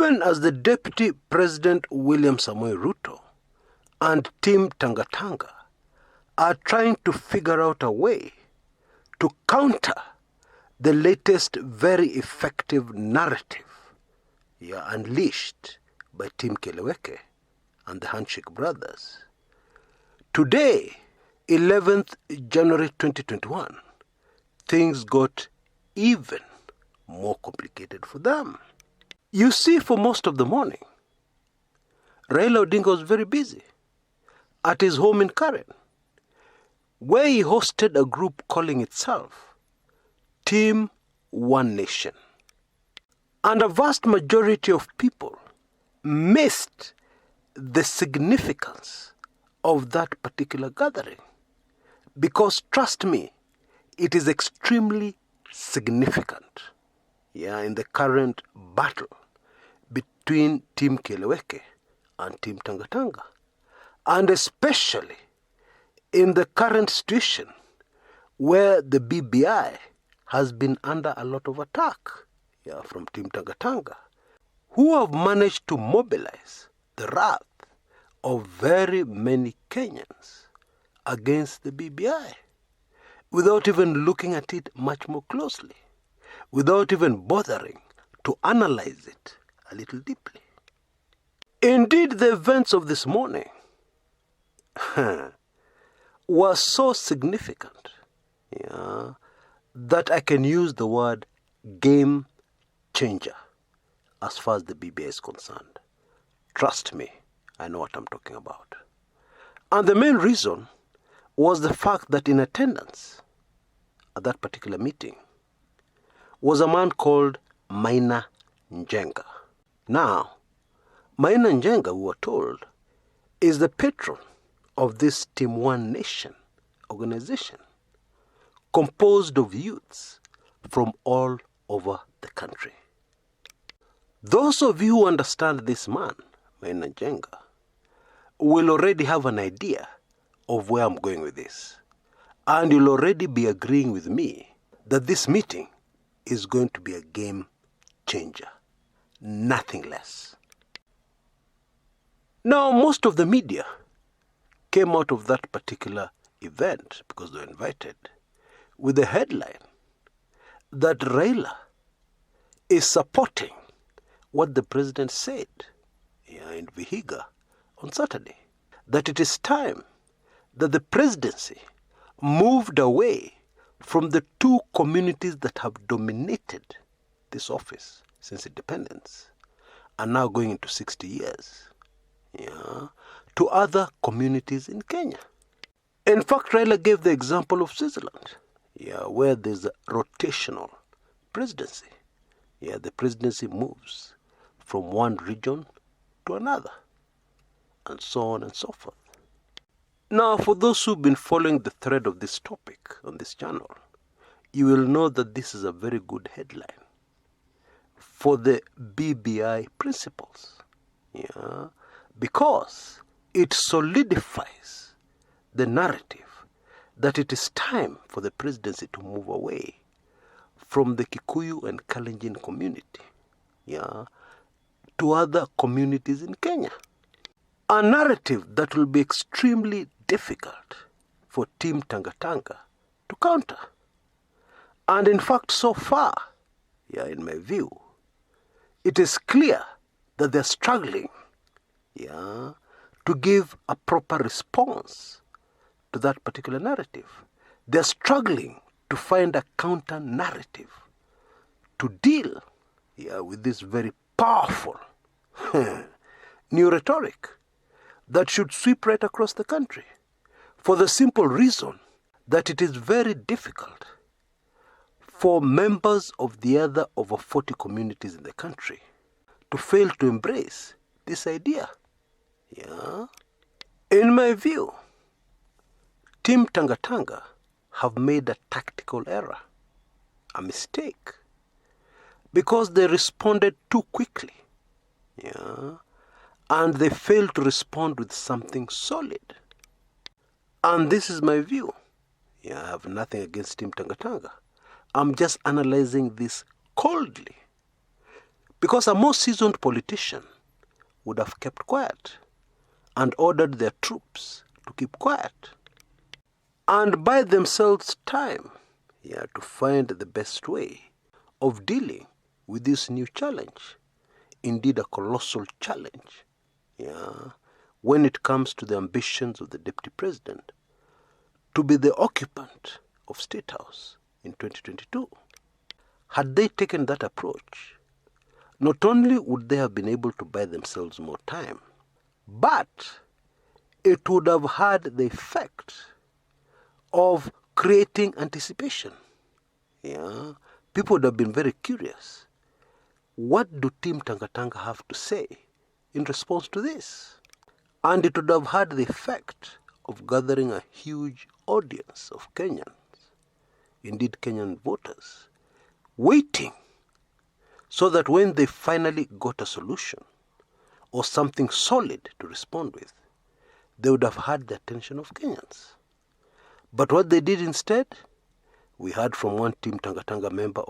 Even as the Deputy President William Samoei Ruto and Team Tanga Tanga are trying to figure out a way to counter the latest very effective narrative unleashed by Team Kieleweke and the Handshake Brothers. Today, 11th January 2021, things got even more complicated for them. You see, for most of the morning, Raila Odinga was very busy at his home in Karen, where he hosted a group calling itself Team One Nation. And a vast majority of people missed the significance of that particular gathering. Because trust me, it is extremely significant in the current battle between Team Kieleweke and Team Tanga Tanga. And especially in the current situation where the BBI has been under a lot of attack from Team Tanga Tanga, who have managed to mobilize the wrath of very many Kenyans against the BBI without even looking at it much more closely, without even bothering to analyze it a little deeply. Indeed, the events of this morning were so significant that I can use the word game changer as far as the BBI is concerned. Trust me, I know what I'm talking about. And the main reason was the fact that in attendance at that particular meeting was a man called Maina Njenga. Now, Maina Njenga, we were told, is the patron of this Team One Nation organization, composed of youths from all over the country. Those of you who understand this man, Maina Njenga, will already have an idea of where I'm going with this. And you'll already be agreeing with me that this meeting is going to be a game changer. Nothing less. Now, most of the media came out of that particular event, because they were invited, with the headline that Raila is supporting what the president said in Vihiga on Saturday, that it is time that the presidency moved away from the two communities that have dominated this office since independence and now going into 60 years, to other communities in Kenya. In fact, Raila gave the example of Switzerland, where there's a rotational presidency. The presidency moves from one region to another, and so on and so forth. Now, for those who've been following the thread of this topic on this channel, you will know that this is a very good headline for the BBI principles, because it solidifies the narrative that it is time for the presidency to move away from the Kikuyu and Kalenjin community, to other communities in Kenya. A narrative that will be extremely difficult for Team Tanga Tanga to counter. And in fact, so far, in my view, it is clear that they're struggling, to give a proper response to that particular narrative. They're struggling to find a counter narrative to deal with this very powerful new rhetoric that should sweep right across the country, for the simple reason that it is very difficult for members of the other over 40 communities in the country to fail to embrace this idea. In my view, Team Tanga Tanga have made a tactical error, a mistake, because they responded too quickly, and they failed to respond with something solid. And this is my view. I have nothing against Team Tanga Tanga. I'm just analyzing this coldly, Because a more seasoned politician would have kept quiet and ordered their troops to keep quiet and buy themselves time to find the best way of dealing with this new challenge. Indeed, a colossal challenge when it comes to the ambitions of the Deputy President to be the occupant of State House in 2022. Had they taken that approach, not only would they have been able to buy themselves more time, but it would have had the effect of creating anticipation. People would have been very curious. What do Team Tanga Tanga have to say in response to this? And it would have had the effect of gathering a huge audience of Kenyans, indeed Kenyan voters, waiting so that when they finally got a solution or something solid to respond with, they would have had the attention of Kenyans. But what they did instead, we heard from one Team Tanga Tanga member,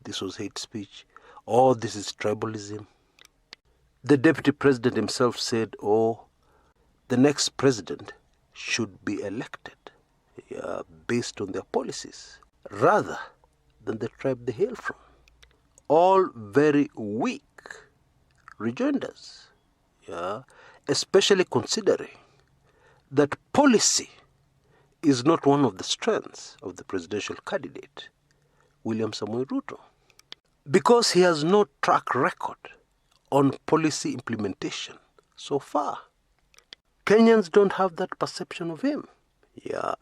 this was hate speech, this is tribalism. The Deputy President himself said, the next president should be elected based on their policies rather than the tribe they hail from. All very weak rejoinders, especially considering that policy is not one of the strengths of the presidential candidate, William Samoei Ruto, because he has no track record on policy implementation so far. Kenyans don't have that perception of him,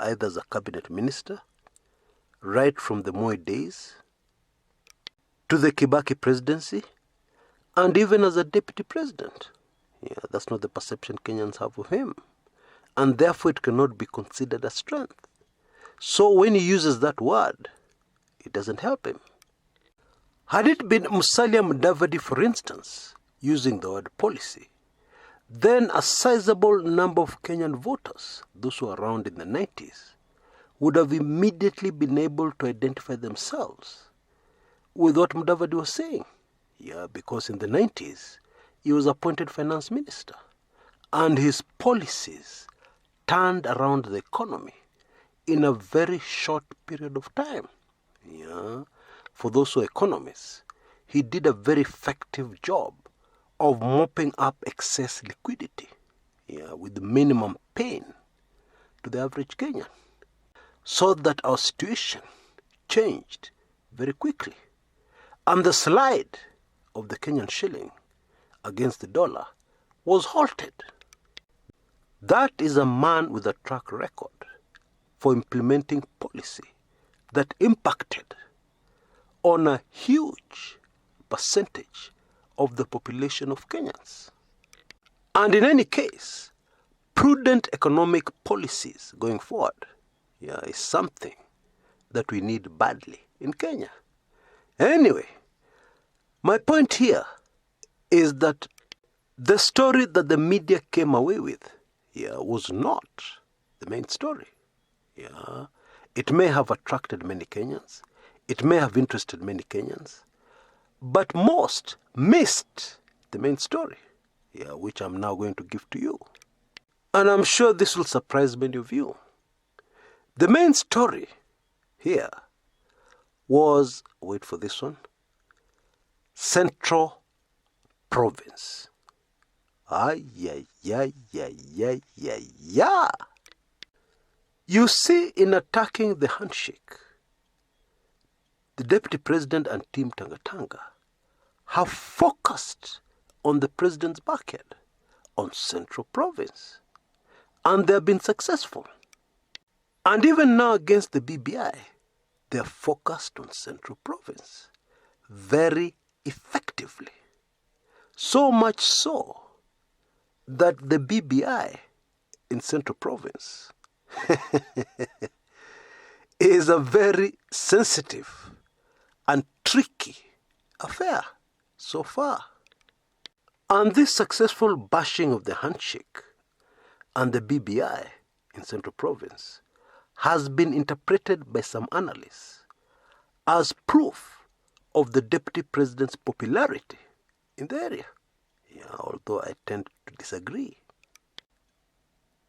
either as a cabinet minister, right from the Moi days, to the Kibaki presidency, and even as a deputy president. That's not the perception Kenyans have of him. And therefore it cannot be considered a strength. So when he uses that word, it doesn't help him. Had it been Musalia Mudavadi, for instance, using the word policy, then a sizable number of Kenyan voters, those who were around in the 90s, would have immediately been able to identify themselves with what Mudavadi was saying. Because in the 90s, he was appointed finance minister, and his policies turned around the economy in a very short period of time. For those who are economists, he did a very effective job of mopping up excess liquidity with minimum pain to the average Kenyan, so that our situation changed very quickly. And the slide of the Kenyan shilling against the dollar was halted. That is a man with a track record for implementing policy that impacted on a huge percentage of the population of Kenyans. And in any case, prudent economic policies going forward is something that we need badly in Kenya. Anyway, my point here is that the story that the media came away with was not the main story. It may have attracted many Kenyans. It may have interested many Kenyans. But most missed the main story, which I'm now going to give to you. And I'm sure this will surprise many of you. The main story here was, wait for this one, Central Province. You see, in attacking the handshake, the Deputy President and Team Tanga Tanga have focused on the President's backyard, on Central Province. And they have been successful. And even now against the BBI, they are focused on Central Province very effectively. So much so that the BBI in Central Province is a very sensitive and tricky affair so far. And this successful bashing of the handshake and the BBI in Central Province has been interpreted by some analysts as proof of the Deputy President's popularity in the area. Although I tend to disagree.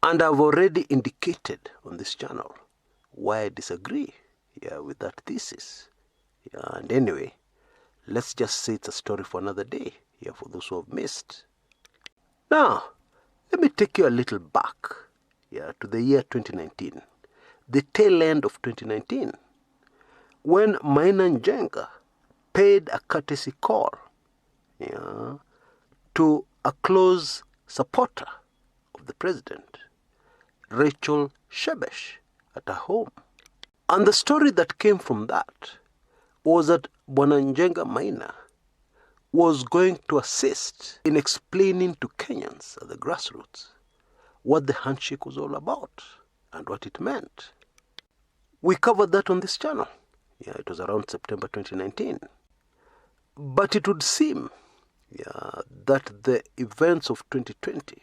And I've already indicated on this channel why I disagree with that thesis. And anyway, let's just say it's a story for another day for those who have missed. Now, let me take you a little back to the year 2019, the tail end of 2019, when Maina and Njenga paid a courtesy call to a close supporter of the president, Rachel Shebesh, at her home. And the story that came from that was that Bwana Njenga Maina was going to assist in explaining to Kenyans at the grassroots what the handshake was all about and what it meant. We covered that on this channel. It was around September 2019. But it would seem that the events of 2020,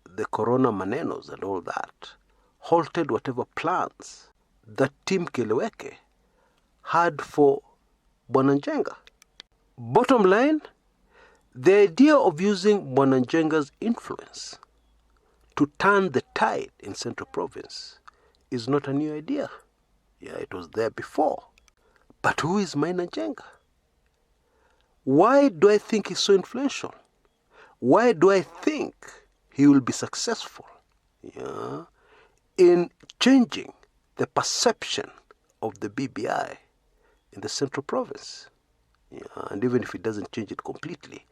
the corona manenos and all that, halted whatever plans that Team Kieleweke had for Bwana Njenga. Bottom line, the idea of using Bwana Njenga's influence to turn the tide in Central Province is not a new idea. It was there before. But who is Maina Njenga? Why do I think he's so influential? Why do I think he will be successful in changing the perception of the BBI in the Central Province? And even if it doesn't change it completely,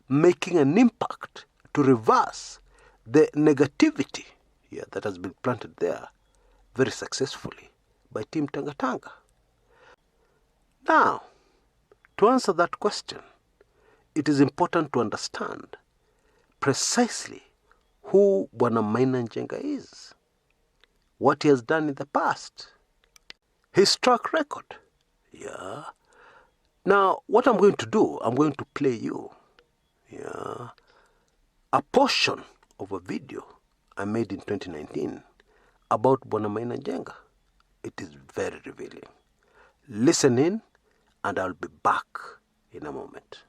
making an impact to reverse the negativity that has been planted there very successfully by Team Tanga Tanga. Now, to answer that question, it is important to understand precisely who Bwana Maina Njenga is, what he has done in the past, his track record. Now, what I'm going to do, I'm going to play you a portion of a video I made in 2019 about Bwana Maina Njenga. It is very revealing. Listen in, and I'll be back in a moment.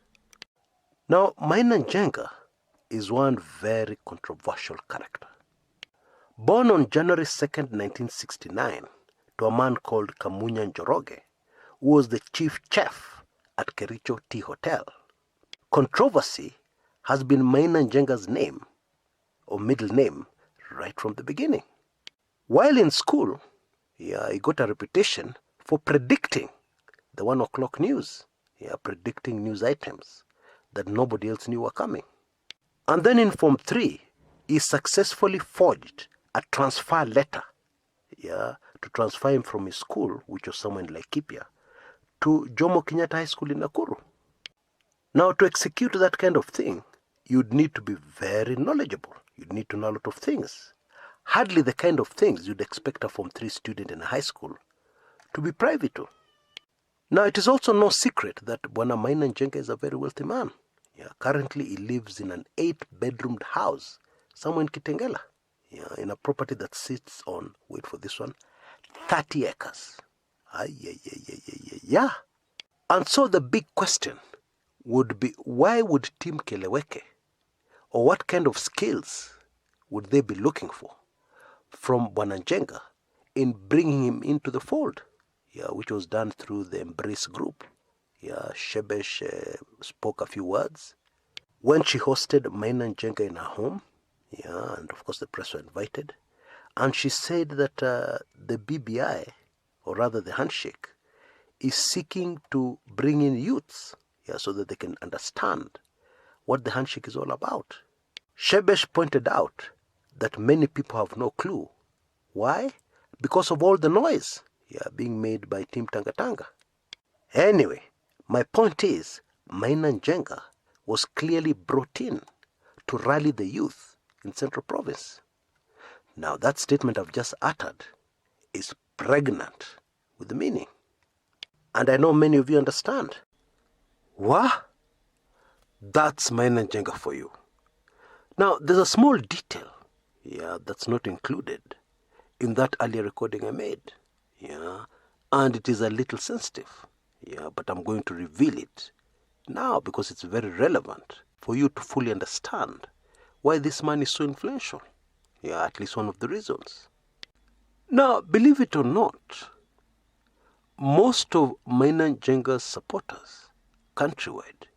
Now, Maina Njenga is one very controversial character. Born on January 2nd, 1969, to a man called Kamunya Njoroge, who was the chief chef at Kericho Tea Hotel. Controversy has been Maina Njenga's name, or middle name, right from the beginning. While in school, he got a reputation for predicting the 1 o'clock news, predicting news items that nobody else knew were coming. And then in Form 3, he successfully forged a transfer letter to transfer him from his school, which was somewhere in Laikipia, to Jomo Kenyatta High School in Nakuru. Now, to execute that kind of thing, you'd need to be very knowledgeable. You'd need to know a lot of things. Hardly the kind of things you'd expect a Form 3 student in a high school to be privy to. Now, it is also no secret that Bwana Maina Njenga is a very wealthy man. Currently, he lives in an 8-bedroomed house somewhere in Kitengela, in a property that sits on, wait for this one, 30 acres. And so the big question would be, why would Team Kieleweke, or what kind of skills would they be looking for from Bwana Njenga in bringing him into the fold, which was done through the Embrace group. Shebesh spoke a few words when she hosted Maina Njenga in her home, and of course the press were invited, and she said that the BBI, or rather the handshake, is seeking to bring in youths so that they can understand what the handshake is all about. Shebesh pointed out that many people have no clue. Why? Because of all the noise being made by Team Tanga Tanga. Anyway, my point is, Maina Njenga was clearly brought in to rally the youth in Central Province. Now, that statement I've just uttered is pregnant with the meaning. And I know many of you understand. What? That's Maina Njenga for you. Now, there's a small detail that's not included in that earlier recording I made. And it is a little sensitive. But I'm going to reveal it now because it's very relevant for you to fully understand why this man is so influential. Yeah, at least one of the reasons. Now, believe it or not, most of Maina Njenga's supporters, countrywide,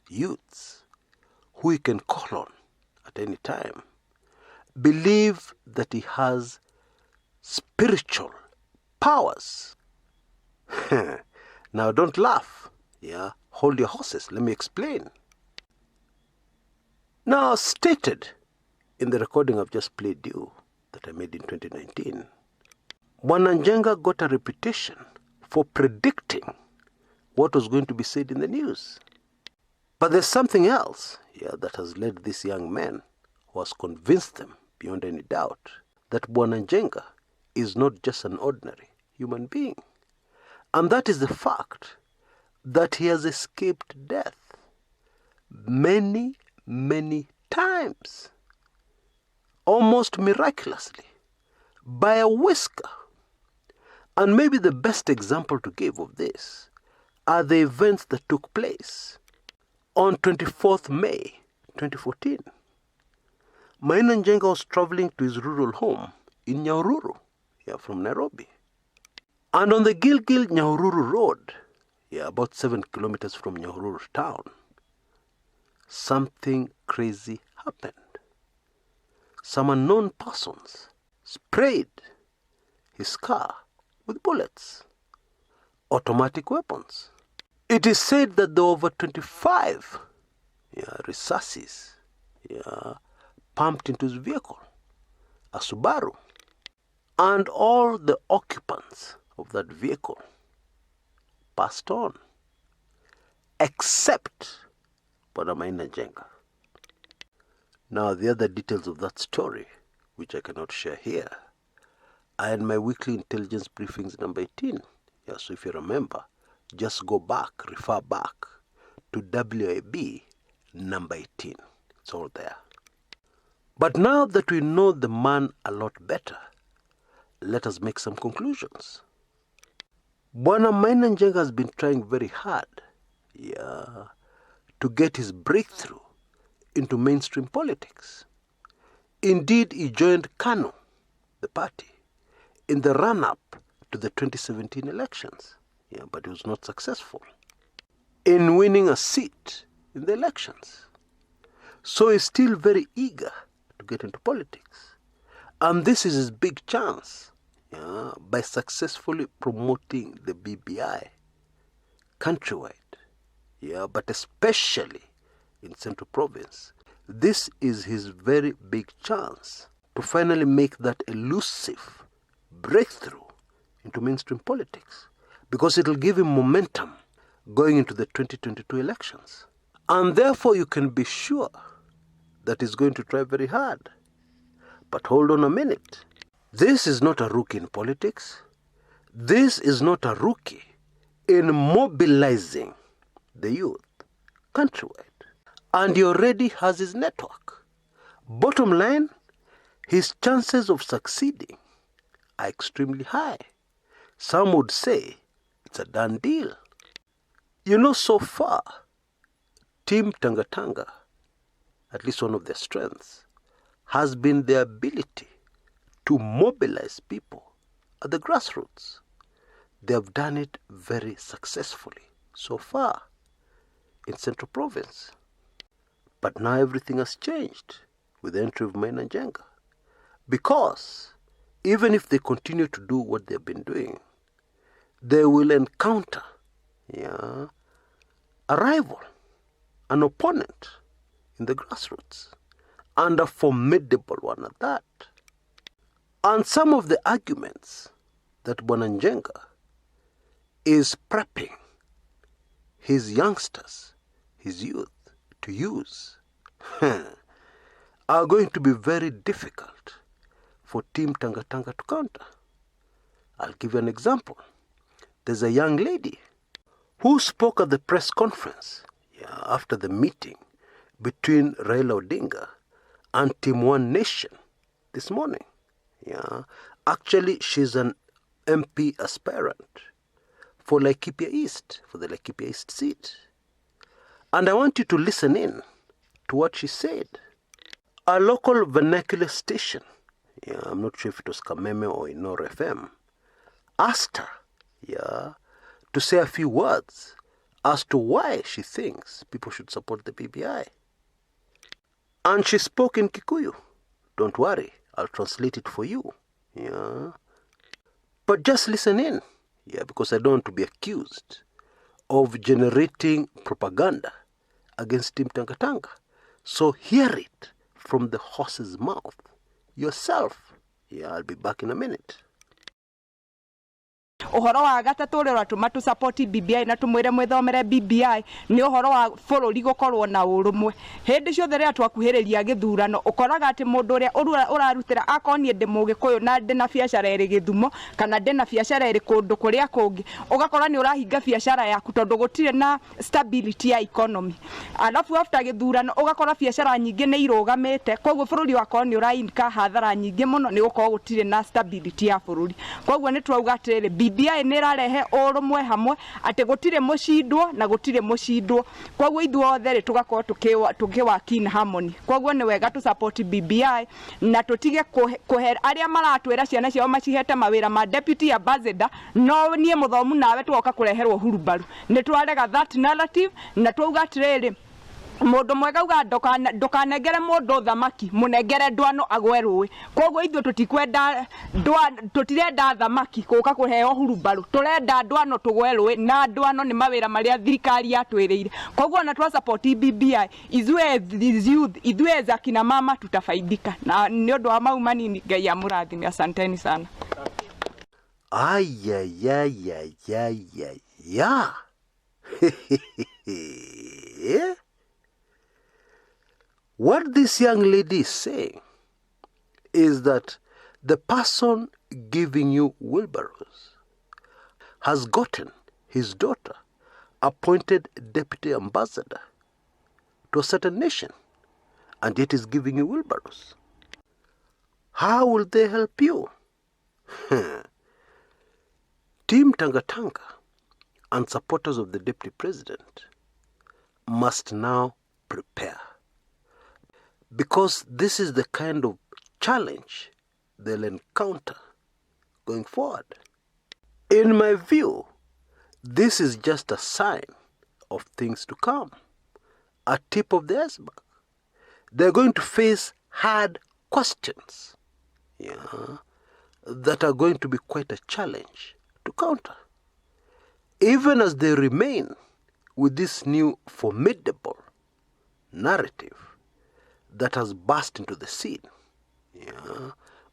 youths, who you can call on at any time, believe that he has spiritual powers. Now, don't laugh. Yeah, hold your horses. Let me explain. Now, stated in the recording I've just played you that I made in 2019, Njenga got a reputation for predicting what was going to be said in the news. But there's something else that has led this young man, who has convinced them beyond any doubt that Njenga is not just an ordinary human being. And that is the fact that he has escaped death many, many times, almost miraculously, by a whisker. And maybe the best example to give of this are the events that took place on 24th May 2014. Maina Njenga was traveling to his rural home in Nyahururu, from Nairobi. And on the Gilgil-Nyahururu road, about 7 kilometers from Nyahururu town, something crazy happened. Some unknown persons sprayed his car with bullets, automatic weapons. It is said that there were over 25 resources pumped into his vehicle, a Subaru. And all the occupants of that vehicle passed on, except Maina Njenga. Now, the other details of that story, which I cannot share here, are in my weekly intelligence briefings number 18. So if you remember, just go back, refer back to WAB number 18. It's all there. But now that we know the man a lot better, let us make some conclusions. Maina Njenga has been trying very hard to get his breakthrough into mainstream politics. Indeed, he joined KANU, the party, in the run-up to the 2017 elections, but he was not successful in winning a seat in the elections. So he's still very eager to get into politics. And this is his big chance, by successfully promoting the BBI countrywide, but especially in Central Province. This is his very big chance to finally make that elusive breakthrough into mainstream politics, because it will give him momentum going into the 2022 elections. And therefore you can be sure that he's going to try very hard. But hold on a minute. This is not a rookie in politics. This is not a rookie in mobilizing the youth countrywide. And he already has his network. Bottom line, his chances of succeeding are extremely high. Some would say it's a done deal. So far, Team Tanga Tanga, at least one of their strengths, has been the ability to mobilize people at the grassroots. They have done it very successfully so far in Central Province. But now everything has changed with the entry of Maina Njenga. Because even if they continue to do what they've been doing, they will encounter a rival, an opponent in the grassroots, and a formidable one at that. And some of the arguments that Njenga is prepping his youngsters, his youth, to use are going to be very difficult for Team Tanga Tanga to counter. I'll give you an example. There's a young lady who spoke at the press conference after the meeting between Raila Odinga and Team One Nation this morning. Actually, she's an MP aspirant for Laikipia East, for the Laikipia East seat. And I want you to listen in to what she said. A local vernacular station, I'm not sure if it was Kameme or Inor FM, asked her, to say a few words as to why she thinks people should support the BBI. And she spoke in Kikuyu. Don't worry, I'll translate it for you. But just listen in, because I don't want to be accused of generating propaganda against Team Tanga Tanga. So hear it from the horse's mouth yourself. I'll be back in a minute. Uhoro wa gatatu uri uratuma tu support BBI na tumwire mwithomere BBI ni uhoro wa bururi gukorwo na urumwe hindi ciothe ria twakuhiriria githurano ukoraga ati mundu uria urarutira akonie ndi mugikuyu na ndi na biacara iri Githumo kana ndi na biacara iri kundu kuria kungi ugakora ni urahinga biacara yaku tondu gutire na stability ya economy alafu after githurano ugakora biacara nyingi ni irugamite koguo bururi wako ni urainka hathara nyingi muno ni gukorwo gutire na stability ya bururi koguo ni twauga atiri BBI nirarehe urumwe hamwe ati gutire mucindwo na gutire mucindwo koguo ithuothe ri tugakorwo tukiwaki na harmony koguo ni wega tu support BBI na tutige kuhe aria maratwira ciana ciao macihete mawira ma deputy ambassador no nie muthomu nawe twoka kureherwo hurubaru ni twarega that narrative na twauga atiriri mundu mwega uga ndukanengere mundu thamaki munengere ndwano agwerwe koguo ithu tutikwenda tutirenda thamaki guka kuheo hurubaru turenda ndwano tugwerwe na ndwano ni mawira maria thirikari yatwirire koguo na twa support BBI izwe youth izwe za kina mama tutafaidika na ni undu wa mau manini Ngai amurathime asanteni sana. What this young lady is saying is that the person giving you wheelbarrows has gotten his daughter appointed deputy ambassador to a certain nation, and yet is giving you wheelbarrows. How will they help you? Team Tanga Tanga and supporters of the deputy president must now prepare, because this is the kind of challenge they'll encounter going forward. In my view, this is just a sign of things to come, a tip of the iceberg. They're going to face hard questions, that are going to be quite a challenge to counter. Even as they remain with this new formidable narrative that has burst into the scene,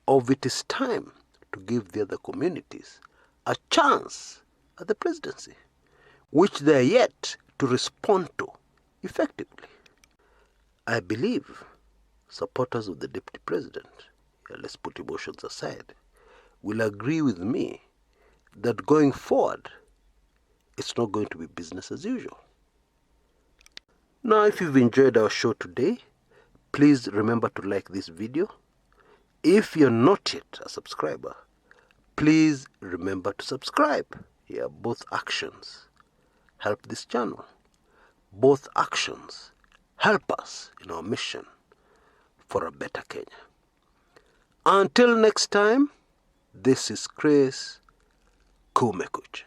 of it is time to give the other communities a chance at the presidency, which they are yet to respond to effectively. I believe supporters of the deputy president, let's put emotions aside, will agree with me that going forward, it's not going to be business as usual. Now, if you've enjoyed our show today, please remember to like this video. If you're not yet a subscriber, please remember to subscribe. Both actions help this channel. Both actions help us in our mission for a better Kenya. Until next time, this is Chris Kumekucha.